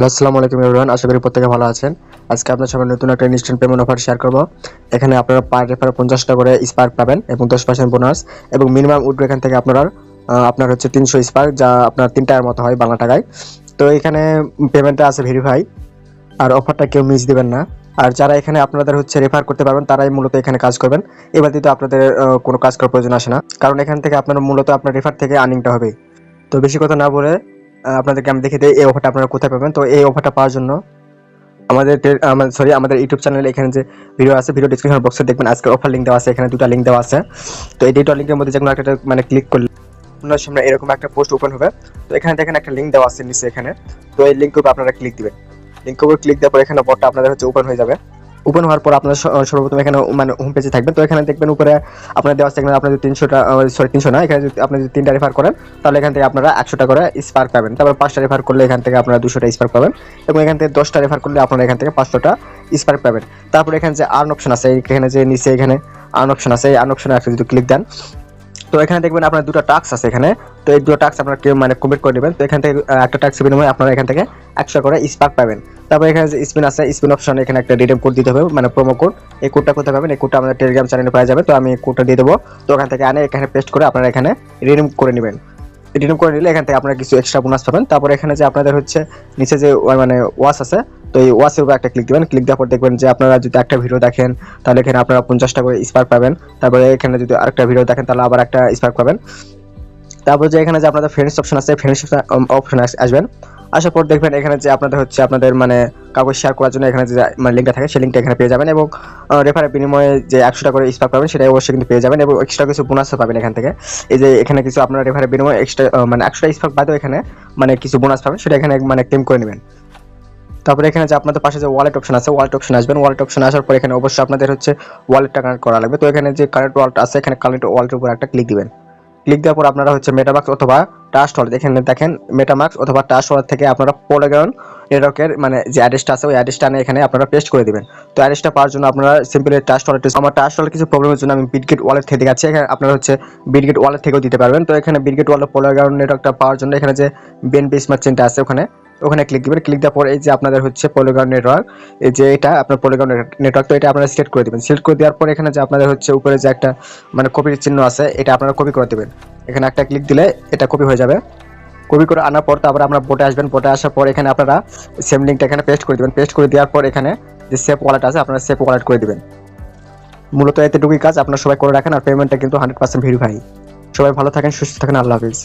Hello, আসসালামু আলাইকুম everyone. আশা করি প্রত্যেকে ভালো আছেন। আজকে আপনার সামনে নতুন একটা ইনস্ট্যান্ট পেমেন্ট অফার শেয়ার করব। এখানে আপনারা পার রেফারে 50 টাকা করে স্পার্ক পাবেন এবং 10% বোনাস এবং মিনিমাম উইথড্র এখান থেকে আপনার হচ্ছে 300 স্পার্ক, যা আপনার 3 টাকার মতো হয় বাংলা টাকায়। তো এখানে পেমেন্টটা আছে ভেরিফাই, আর অফারটা কেউ মিস দিবেন না। আর যারা এখানে আপনাদের হচ্ছে রেফার করতে পারবেন তারাই মূলত এখানে কাজ করবেন। এবার তো আপনাদের কোনো কাজ করার প্রয়োজন আসে না, কারণ এখান থেকে আপনার মূলত আপনার রেফার থেকে আর্নিংটা হবে। তো বেশি কথা না বলে আপনাদেরকে আমি দেখে দিই এই অফারটা আপনারা কোথায় পাবেন। তো এই অফারটা পাওয়ার জন্য আমাদের ইউটিউব চ্যানেলে এখানে যে ভিডিও আছে, ভিডিও ডেসক্রিপশন বক্সে দেখবেন আজকের অফার লিঙ্ক দেওয়া আছে। এখানে দুটো লিঙ্ক দেওয়া আছে। তো এই দুটো লিঙ্কের মধ্যে যে কোনো একটা মানে ক্লিক করলে আপনার সামনে এরকম একটা পোস্ট ওপেন হবে। তো এখানে দেখেন একটা লিঙ্ক দেওয়া আছে নিচে এখানে। তো এই লিঙ্কের উপর আপনারা ক্লিক দিবেন। লিঙ্কের উপর ক্লিক দেওয়ার পর এখানে বটটা আপনাদের হচ্ছে ওপেন হয়ে যাবে। ওপেন হওয়ার পর আপনার সর্বপ্রথম এখানে মানে হোম পেজে থাকবেন। তো এখানে দেখবেন উপরে আপনার দেওয়া আছে এখানে আপনার যদি 300 না, এখানে যদি আপনি যদি 3টা রেফার করেন তাহলে এখান থেকে আপনারা 100 টাকা করে স্পার্ক পাবেন। তারপর 5টা রেফার করলে এখান থেকে আপনারা 200টা স্পার্ক পাবেন এবং এখান থেকে 10টা রেফার করলে আপনারা এখান থেকে 500টা স্পার্ক পাবেন। তারপর এখানে যে আর্ন অপশন আছে, এখানে যে নিচে এখানে আর্ন অপশন আছে, এই আর্ন অপশনে একটা যদি ক্লিক দেন তো এখানে দেখবেন আপনার দুটো টাস্ক আছে এখানে। তো এই দুটো টাস্ক আপনারা মানে কমপ্লিট করে নেবেন। তো এখান থেকে একটা টাস্কের বিনিময়ে আপনারা এখান থেকে 100 করে স্পার্ক পাবেন। তারপর এখানে যে স্পিন আছে, স্পিন অপশনে এখানে একটা রিডিম কোড দিতে হবে, মানে প্রোমো কোড। এই কোডটা কোথায় পাবেন? এই কোডটা আমাদের টেলিগ্রাম চ্যানেলে পাওয়া যাবে। তো আমি কোডটা দিয়ে দেবো। তো ওখান থেকে আনে এখানে পেস্ট করে আপনারা এখানে রিডিম করে নেবেন। রিডিম করে নিলে এখান থেকে আপনারা কিছু এক্সট্রা বোনাস পাবেন। তারপর এখানে যে আপনাদের হচ্ছে নিচে যে মানে ওয়াচ আছে, তো এই ওয়াচের উপর একটা ক্লিক দিবেন। ক্লিক দেওয়ার পর দেখবেন যে আপনারা যদি একটা ভিডিও দেখেন তাহলে এখানে আপনারা 50টা করে স্পার্ক পাবেন। তারপরে এখানে যদি আরেকটা ভিডিও দেখেন তাহলে আবার একটা স্পার্ক পাবেন। তারপর যে এখানে যে আপনাদের ফ্রেন্ডস অপশন আছে, ফ্রেন্ডস অপশন আসবেন। আসার পর দেখবেন এখানে যে আপনাদের হচ্ছে আপনাদের মানে কাগজ শেয়ার করার জন্য এখানে যে মানে লিঙ্কটা থাকে সেই লিঙ্কটা এখানে পেয়ে যাবেন এবং রেফারের বিনিময়ে যে 100 টাকা করে স্পার্ক পাবেন সেটাই অবশ্যই কিন্তু পেয়ে যাবেন এবং এক্সট্রা কিছু বোনাসও পাবেন এখান থেকে। এই যে এখানে কিছু আপনারা রেফারের বিনিময়ে এক্সট্রা মানে 100টা স্পার্ক বাদেও এখানে মানে কিছু বোনাস পাবেন, সেটা এখানে মানে ক্লেম করে নেবেন। তারপরে এখানে যে আপনাদের পাশে যে ওয়ালেট অপশন আছে, ওয়ালেট অপশন আসবেন। ওয়ালেট অপশন আসার পর এখানে অবশ্যই আপনাদের হচ্ছে ওয়ালেটটা কানেক্ট করা লাগবে। তো এখানে যে কারেন্ট ওয়ালেট আছে, এখানে কারেন্ট ওয়ালেটের উপর একটা ক্লিক দিবেন। ক্লিক দেওয়ার পর আপনারা হচ্ছে মেটামাক্স অথবা ট্রাস্ট ওয়ালেট, এখানে দেখেন মেটামাক্স অথবা ট্রাস্ট ওয়ালেট থেকে আপনারা পলিগন নেটওয়ার্কের মানে যে অ্যাড্রেসটা আছে ওই অ্যাড্রেসটা নিয়ে এখানে আপনারা পেস্ট করে দিবেন। তো অ্যাড্রেসটা পাওয়ার জন্য আপনারা সিম্পলি ট্রাস্ট ওয়ালেট, আমার ট্রাস্ট ওয়ালেট কিছু প্রবলেমের জন্য আমি বিটগেট ওয়ালেট থেকে দেখাচ্ছি। এখানে আপনারা হচ্ছে বিটগেট ওয়ালেট থেকেও দিতে পারবেন। তো এখানে বিটগেট ওয়ালেট পলিগন নেটওয়ার্কটা পাওয়ার জন্য এখানে যে বিএনপি স্মার্ট চেনটা আছে ওখানে ক্লিক দিবেন। ক্লিক দেওয়ার পর এই যে আপনাদের হচ্ছে পলিগন নেটওয়ার্ক, এই যে এটা আপনার পলিগন নেটওয়ার্ক, তো এটা আপনারা সিলেক্ট করে দিবেন। সিলেক্ট করে দেওয়ার পর এখানে যে আপনাদের হচ্ছে উপরে যে একটা মানে কপির চিহ্ন আছে, এটা আপনারা কপি করে দেবেন। এখানে একটা ক্লিক দিলে এটা কপি হয়ে যাবে। কপি করে আনার পর তারপর আমরা বোটে আসবেন। বোটে আসার পর এখানে আপনারা সেম লিঙ্কটা এখানে পেস্ট করে দিবেন। পেস্ট করে দেওয়ার পর এখানে যে সেভ ওয়ালেট আছে আপনারা সেভ ওয়ালেট করে দিবেন। মূলত এতটুকুই কাজ, আপনারা সবাই করে রাখেন। আর পেমেন্টটা কিন্তু 100% ভেরিফাই। সবাই ভালো থাকেন, সুস্থ থাকেন, আল্লাহ হাফিজ।